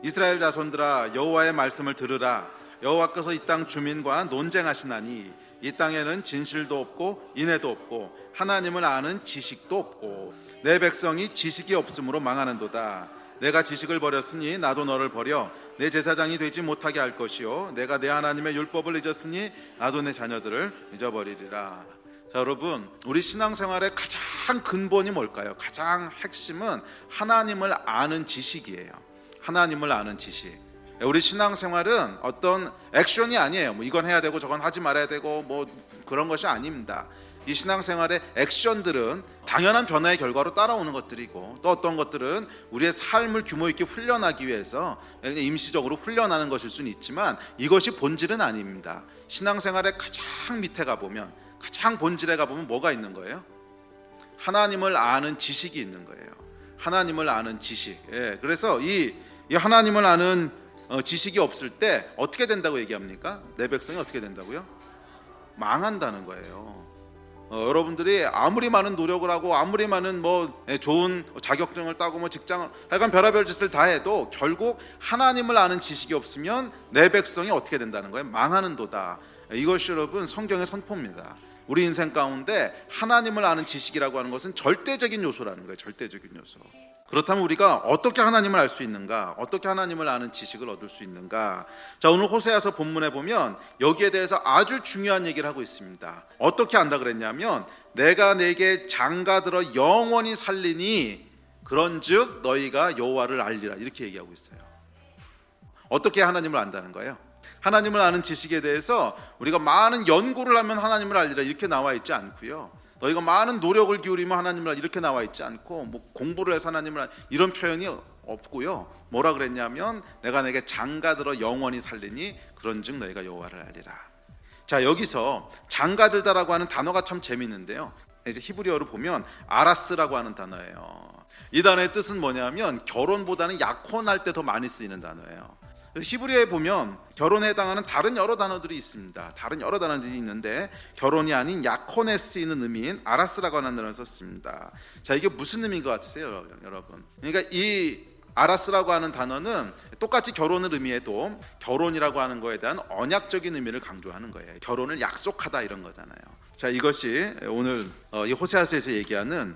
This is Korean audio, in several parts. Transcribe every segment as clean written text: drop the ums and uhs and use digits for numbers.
이스라엘 자손들아 여호와의 말씀을 들으라. 여호와께서 이 땅 주민과 논쟁하시나니 이 땅에는 진실도 없고 인애도 없고 하나님을 아는 지식도 없고 내 백성이 지식이 없으므로 망하는도다. 내가 지식을 버렸으니 나도 너를 버려 내 제사장이 되지 못하게 할 것이요 내가 내 하나님의 율법을 잊었으니 나도 내 자녀들을 잊어버리리라. 자, 여러분, 우리 신앙생활의 가장 근본이 뭘까요? 가장 핵심은 하나님을 아는 지식이에요. 하나님을 아는 지식. 우리 신앙생활은 어떤 액션이 아니에요. 뭐 이건 해야 되고 저건 하지 말아야 되고 뭐 그런 것이 아닙니다. 이 신앙생활의 액션들은 당연한 변화의 결과로 따라오는 것들이고, 또 어떤 것들은 우리의 삶을 규모 있게 훈련하기 위해서 임시적으로 훈련하는 것일 수는 있지만 이것이 본질은 아닙니다. 신앙생활의 가장 밑에 가보면, 가장 본질에 가보면 뭐가 있는 거예요? 하나님을 아는 지식이 있는 거예요. 하나님을 아는 지식. 그래서 이 하나님을 아는 지식이 없을 때 어떻게 된다고 얘기합니까? 내 백성이 어떻게 된다고요? 망한다는 거예요. 여러분들이 아무리 많은 노력을 하고 아무리 많은 좋은 자격증을 따고 직장을 약간 별의별 짓을 다 해도 결국 하나님을 아는 지식이 없으면 내 백성이 어떻게 된다는 거예요? 망하는도다. 이것이 여러분 성경의 선포입니다. 우리 인생 가운데 하나님을 아는 지식이라고 하는 것은 절대적인 요소라는 거예요. 절대적인 요소. 그렇다면 우리가 어떻게 하나님을 알 수 있는가? 어떻게 하나님을 아는 지식을 얻을 수 있는가? 자, 오늘 호세아서 본문에 보면 여기에 대해서 아주 중요한 얘기를 하고 있습니다. 어떻게 안다 그랬냐면 내가 내게 장가들어 영원히 살리니 그런즉 너희가 여호와를 알리라, 이렇게 얘기하고 있어요. 어떻게 하나님을 안다는 거예요? 하나님을 아는 지식에 대해서 우리가 많은 연구를 하면 하나님을 알리라 이렇게 나와 있지 않고요. 너희가 많은 노력을 기울이면 하나님을 알리라 이렇게 나와 있지 않고 공부를 해서 하나님을 알리라 이런 표현이 없고요. 뭐라 그랬냐면 내가 내게 장가들어 영원히 살리니 그런즉 너희가 여호와를 알리라. 자, 여기서 장가들다라고 하는 단어가 참 재미있는데요. 이제 히브리어로 보면 아라스라고 하는 단어예요. 이 단어의 뜻은 뭐냐면 결혼보다는 약혼할 때 더 많이 쓰이는 단어예요. 히브리어에 보면 결혼에 해당하는 다른 여러 단어들이 있습니다. 다른 여러 단어들이 있는데 결혼이 아닌 약혼에 쓰이는 의미인 아라스라고 하는 단어를 썼습니다. 자, 이게 무슨 의미인 것 같으세요, 여러분? 그러니까 이 아라스라고 하는 단어는 똑같이 결혼을 의미해도 결혼이라고 하는 거에 대한 언약적인 의미를 강조하는 거예요. 결혼을 약속하다 이런 거잖아요. 자, 이것이 오늘 이 호세아서에서 얘기하는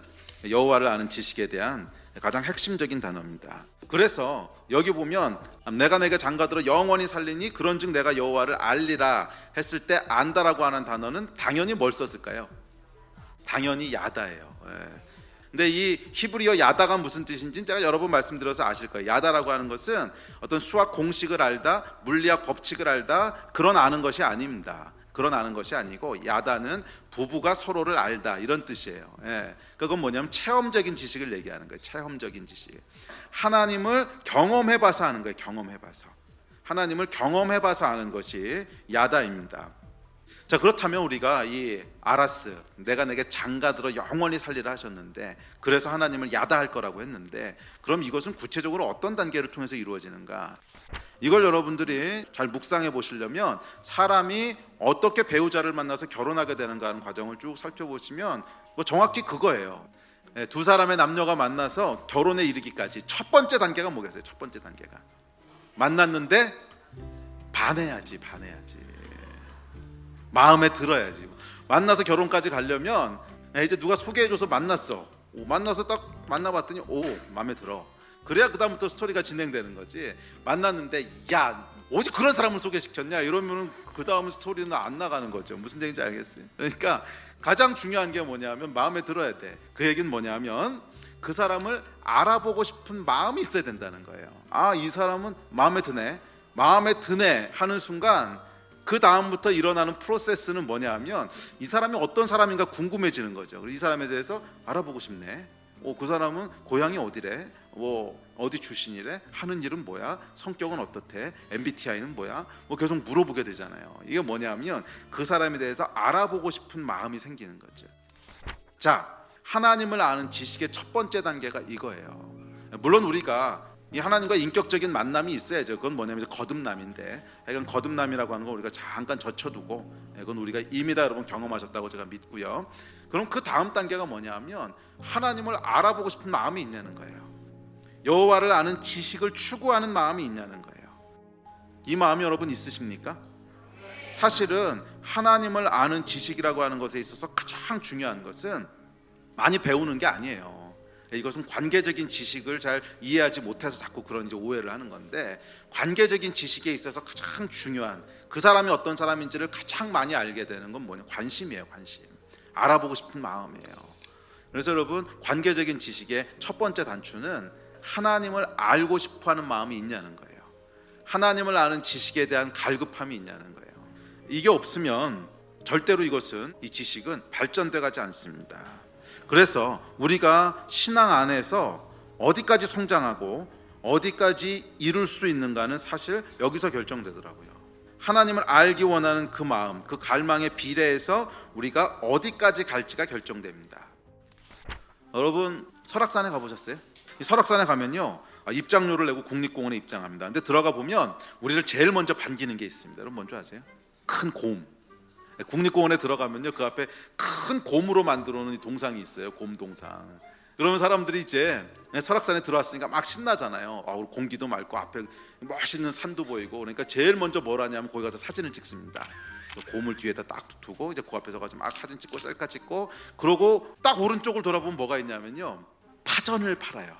여호와를 아는 지식에 대한 가장 핵심적인 단어입니다. 그래서 여기 보면 내가 내게 장가들어 영원히 살리니 그런즉 내가 여호와를 알리라 했을 때 안다라고 하는 단어는 당연히 뭘 썼을까요? 당연히 야다예요. 근데 이 히브리어 야다가 무슨 뜻인지 제가 여러 번 말씀드려서 아실 거예요. 야다라고 하는 것은 어떤 수학 공식을 알다, 물리학 법칙을 알다 그런 아는 것이 아닙니다. 그런 아는 것이 아니고 야다는 부부가 서로를 알다 이런 뜻이에요. 그건 뭐냐면 체험적인 지식을 얘기하는 거예요. 체험적인 지식. 하나님을 경험해봐서 아는 거예요. 경험해봐서. 하나님을 경험해봐서 아는 것이 야다입니다. 자, 그렇다면 우리가 이 아라스, 내가 내게 장가들어 영원히 살리라 하셨는데 그래서 하나님을 야다할 거라고 했는데 그럼 이것은 구체적으로 어떤 단계를 통해서 이루어지는가? 이걸 여러분들이 잘 묵상해 보시려면 사람이 어떻게 배우자를 만나서 결혼하게 되는가 하는 과정을 쭉 살펴보시면 정확히 그거예요. 두 사람의 남녀가 만나서 결혼에 이르기까지 첫 번째 단계가 뭐겠어요? 첫 번째 단계가 만났는데 반해야지. 마음에 들어야지. 만나서 결혼까지 가려면 이제 누가 소개해줘서 만났어. 만나서 딱 만나봤더니 마음에 들어. 그래야 그 다음부터 스토리가 진행되는 거지. 만났는데 야 어디 그런 사람을 소개시켰냐 이러면은 그 다음 스토리는 안 나가는 거죠. 무슨 얘기인지 알겠어요? 그러니까 가장 중요한 게 뭐냐면 마음에 들어야 돼. 그 얘기는 뭐냐면 그 사람을 알아보고 싶은 마음이 있어야 된다는 거예요. 아, 이 사람은 마음에 드네 하는 순간 그 다음부터 일어나는 프로세스는 뭐냐면 이 사람이 어떤 사람인가 궁금해지는 거죠. 이 사람에 대해서 알아보고 싶네. 그 사람은 고향이 어디래? 어디 출신이래? 하는 일은 뭐야? 성격은 어떻대? MBTI는 뭐야? 계속 물어보게 되잖아요. 이게 뭐냐면 그 사람에 대해서 알아보고 싶은 마음이 생기는 거죠. 자, 하나님을 아는 지식의 첫 번째 단계가 이거예요. 물론 우리가 이 하나님과 인격적인 만남이 있어야죠. 그건 뭐냐면 거듭남인데, 약간 거듭남이라고 하는 거 우리가 잠깐 젖혀두고, 그건 우리가 이미 다 여러분 경험하셨다고 제가 믿고요. 그럼 그 다음 단계가 뭐냐면 하나님을 알아보고 싶은 마음이 있냐는 거예요. 여호와를 아는 지식을 추구하는 마음이 있냐는 거예요. 이 마음이 여러분 있으십니까? 사실은 하나님을 아는 지식이라고 하는 것에 있어서 가장 중요한 것은 많이 배우는 게 아니에요. 이것은 관계적인 지식을 잘 이해하지 못해서 자꾸 그런 이제 오해를 하는 건데, 관계적인 지식에 있어서 가장 중요한, 그 사람이 어떤 사람인지를 가장 많이 알게 되는 건 뭐냐? 관심이에요. 관심. 알아보고 싶은 마음이에요. 그래서 여러분, 관계적인 지식의 첫 번째 단추는 하나님을 알고 싶어하는 마음이 있냐는 거예요. 하나님을 아는 지식에 대한 갈급함이 있냐는 거예요. 이게 없으면 절대로 이것은, 이 지식은 발전돼 가지 않습니다. 그래서 우리가 신앙 안에서 어디까지 성장하고 어디까지 이룰 수 있는가는 사실 여기서 결정되더라고요. 하나님을 알기 원하는 그 마음, 그 갈망에 비례해서 우리가 어디까지 갈지가 결정됩니다. 여러분, 설악산에 가보셨어요? 이 설악산에 가면요, 입장료를 내고 국립공원에 입장합니다. 근데 들어가 보면 우리를 제일 먼저 반기는 게 있습니다. 여러분 뭔지 아세요? 큰 곰. 국립공원에 들어가면요, 그 앞에 큰 곰으로 만들어 놓은 동상이 있어요. 곰 동상. 그러면 사람들이 이제 설악산에 들어왔으니까 막 신나잖아요. 공기도 맑고 앞에 멋있는 산도 보이고. 그러니까 제일 먼저 뭘 하냐면 거기 가서 사진을 찍습니다. 곰을 뒤에다 딱 두고 이제 그 앞에서 가서 막 사진 찍고 셀카 찍고, 그러고 딱 오른쪽을 돌아보면 뭐가 있냐면요, 파전을 팔아요.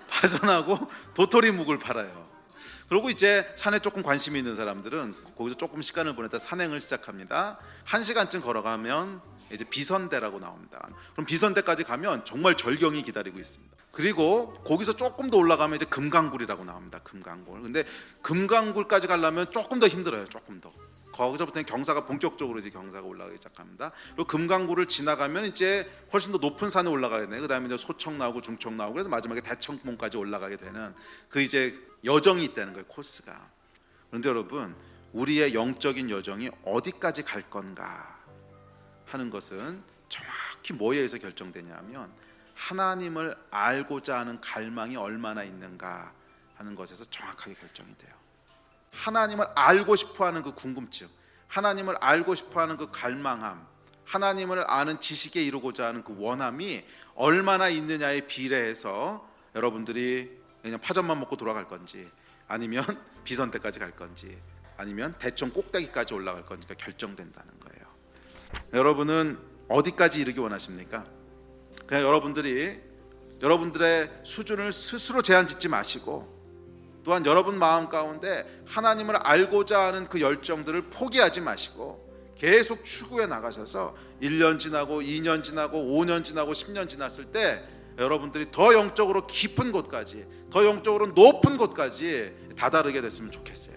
파전하고 도토리묵을 팔아요. 그리고 이제 산에 조금 관심이 있는 사람들은 거기서 조금 시간을 보내다 산행을 시작합니다. 1시간쯤 걸어가면 이제 비선대라고 나옵니다. 그럼 비선대까지 가면 정말 절경이 기다리고 있습니다. 그리고 거기서 조금 더 올라가면 이제 금강굴이라고 나옵니다. 금강굴. 근데 금강굴까지 가려면 조금 더 힘들어요. 조금 더. 거기서부터는 경사가 본격적으로 이제 경사가 올라가기 시작합니다. 그리고 금강굴을 지나가면 이제 훨씬 더 높은 산에 올라가게 되요. 그다음에 이제 소청 나오고 중청 나오고, 그래서 마지막에 대청봉까지 올라가게 되는 그 이제 여정이 있다는 거예요, 코스가. 그런데 여러분, 우리의 영적인 여정이 어디까지 갈 건가 하는 것은 정확히 뭐에 의해서 결정되냐면 하나님을 알고자 하는 갈망이 얼마나 있는가 하는 것에서 정확하게 결정이 돼요. 하나님을 알고 싶어하는 그 궁금증, 하나님을 알고 싶어하는 그 갈망함, 하나님을 아는 지식에 이루고자 하는 그 원함이 얼마나 있느냐에 비례해서 여러분들이 그냥 파전만 먹고 돌아갈 건지, 아니면 비선대까지 갈 건지, 아니면 대청 꼭대기까지 올라갈 건지가 결정된다는 거예요. 여러분은 어디까지 이르기 원하십니까? 그냥 여러분들의 수준을 스스로 제한 짓지 마시고, 또한 여러분 마음 가운데 하나님을 알고자 하는 그 열정들을 포기하지 마시고 계속 추구해 나가셔서 1년 지나고 2년 지나고 5년 지나고 10년 지났을 때 여러분들이 더 영적으로 깊은 곳까지, 더 영적으로 높은 곳까지 다다르게 됐으면 좋겠어요.